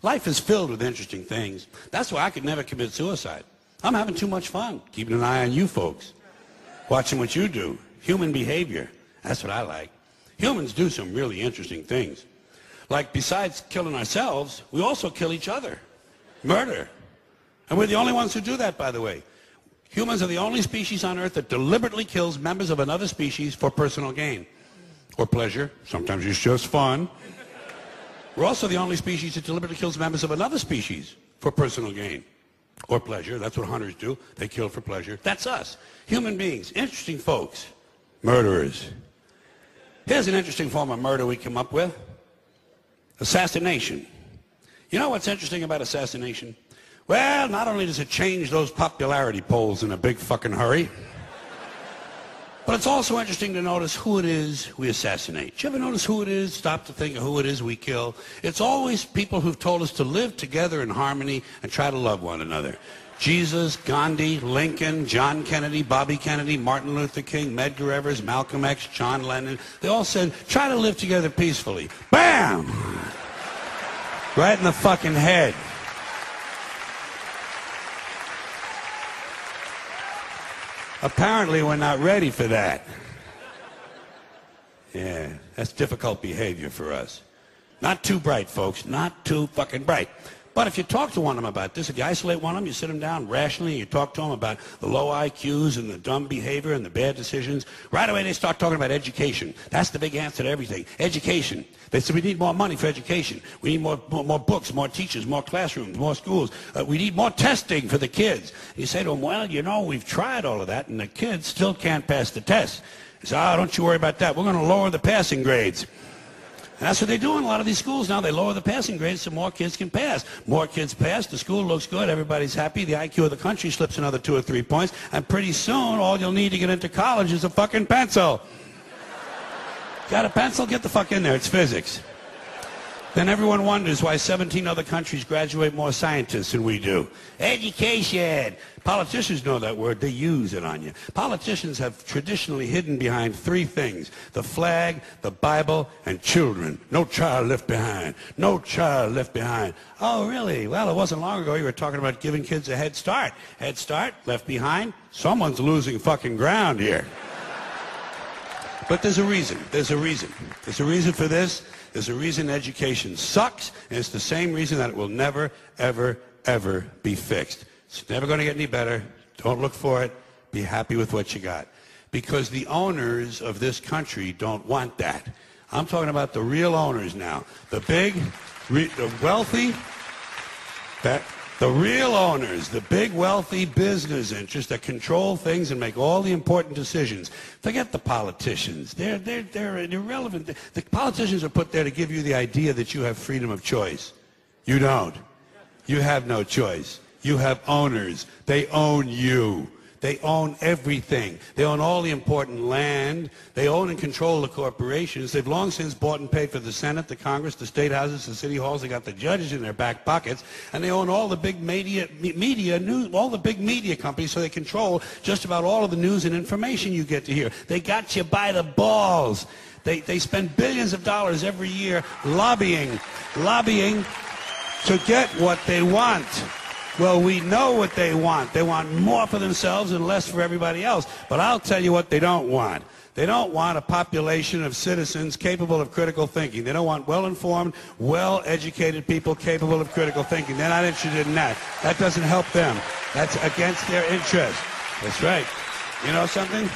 Life is filled with interesting things. That's why I could never commit suicide. I'm having too much fun keeping an eye on you folks, watching what you do. Human behavior. That's what I like. Humans do some really interesting things. Like, besides killing ourselves, we also kill each other. Murder. And we're the only ones who do that, by the way. Humans are the only species on Earth that deliberately kills members of another species for personal gain. Or pleasure. Sometimes it's just fun. We're also the only species that deliberately kills members of another species for personal gain. Or pleasure. That's what hunters do. They kill for pleasure. That's us. Human beings. Interesting folks. Murderers. Here's an interesting form of murder we come up with. Assassination. You know what's interesting about assassination? Well, not only does it change those popularity polls in a big fucking hurry, but it's also interesting to notice who it is we assassinate. Did you ever notice who it is? Stop to think of who it is we kill. It's always people who've told us to live together in harmony and try to love one another. Jesus, Gandhi, Lincoln, John Kennedy, Bobby Kennedy, Martin Luther King, Medgar Evers, Malcolm X, John Lennon. They all said, try to live together peacefully. Bam! Right in the fucking head. Apparently, we're not ready for that. Yeah, that's difficult behavior for us. Not too bright, folks. Not too fucking bright. But if you talk to one of them about this, if you isolate one of them, you sit them down rationally, and you talk to them about the low IQs and the dumb behavior and the bad decisions, right away they start talking about education. That's the big answer to everything. Education. They say we need more money for education. We need more books, more teachers, more classrooms, more schools. We need more testing for the kids. You say to them, well, you know, we've tried all of that, and the kids still can't pass the test. They say, oh, don't you worry about that. We're going to lower the passing grades. And that's what they do in a lot of these schools now. They lower the passing grades so more kids can pass. More kids pass, the school looks good, everybody's happy, the IQ of the country slips another 2 or 3 points, and pretty soon all you'll need to get into college is a fucking pencil. Got a pencil? Get the fuck in there. It's physics. Then everyone wonders why 17 other countries graduate more scientists than we do. Education. Politicians know that word. They use it on you. Politicians have traditionally hidden behind 3 things: the flag, the Bible, and children. No child left behind. No child left behind. Oh, really? Well, it wasn't long ago you were talking about giving kids a head start. Head start, left behind. Someone's losing fucking ground here. But there's a reason. There's a reason. There's a reason for this. There's a reason education sucks, and it's the same reason that it will never, ever, ever be fixed. It's never going to get any better. Don't look for it. Be happy with what you got. Because the owners of this country don't want that. I'm talking about the real owners now. The big, the wealthy, the real owners, the big wealthy business interests that control things and make all the important decisions. Forget the politicians. They're irrelevant. The politicians are put there to give you the idea that you have freedom of choice. You don't. You have no choice. You have owners. They own you. They own everything. They own all the important land. They own and control the corporations. They've long since bought and paid for the Senate, the Congress, the state houses, the city halls. They got the judges in their back pockets, and they own all the big all the big media companies. So they control just about all of the news and information you get to hear. They got you by the balls. They spend billions of dollars every year lobbying to get what they want. Well, we know what they want. They want more for themselves and less for everybody else. But I'll tell you what they don't want. They don't want a population of citizens capable of critical thinking. They don't want well-informed, well-educated people capable of critical thinking. They're not interested in that. That doesn't help them. That's against their interest. That's right. You know something?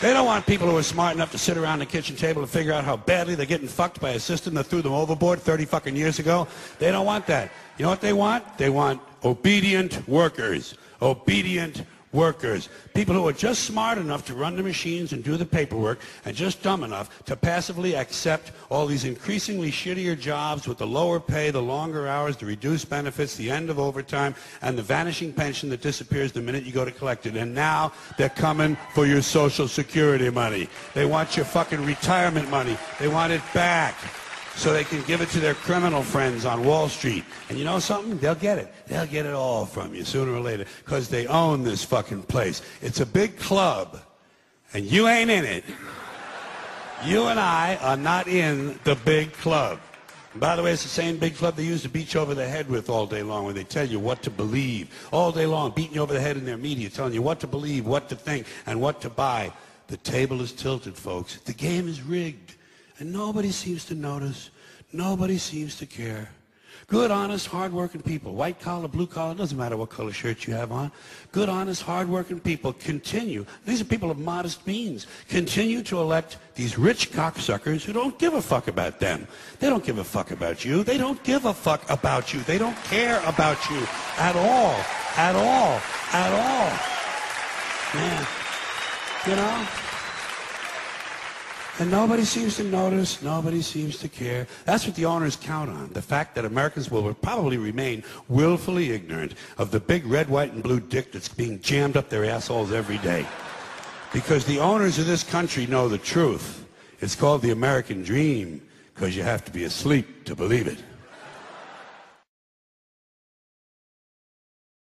They don't want people who are smart enough to sit around the kitchen table and figure out how badly they're getting fucked by a system that threw them overboard 30 fucking years ago. They don't want that. You know what they want? They want obedient workers. Obedient workers. People who are just smart enough to run the machines and do the paperwork, and just dumb enough to passively accept all these increasingly shittier jobs with the lower pay, the longer hours, the reduced benefits, the end of overtime, and the vanishing pension that disappears the minute you go to collect it. And now they're coming for your Social Security money. They want your fucking retirement money. They want it back, so they can give it to their criminal friends on Wall Street. And you know something? They'll get it. They'll get it all from you sooner or later, because they own this fucking place. It's a big club, and you ain't in it. You and I are not in the big club. And by the way, it's the same big club they used to beat you over the head with all day long, when they tell you what to believe. All day long, beating you over the head in their media, telling you what to believe, what to think, and what to buy. The table is tilted, folks. The game is rigged. And nobody seems to notice. Nobody seems to care. Good, honest, hard-working people, white collar, blue collar, doesn't matter what color shirt you have on. Good, honest, hard-working people continue. These are people of modest means. Continue to elect these rich cocksuckers who don't give a fuck about them. They don't give a fuck about you. They don't give a fuck about you. They don't care about you at all. At all. At all. Man. You know? And nobody seems to notice, nobody seems to care. That's what the owners count on, the fact that Americans will probably remain willfully ignorant of the big red, white, and blue dick that's being jammed up their assholes every day. Because the owners of this country know the truth. It's called the American dream, because you have to be asleep to believe it.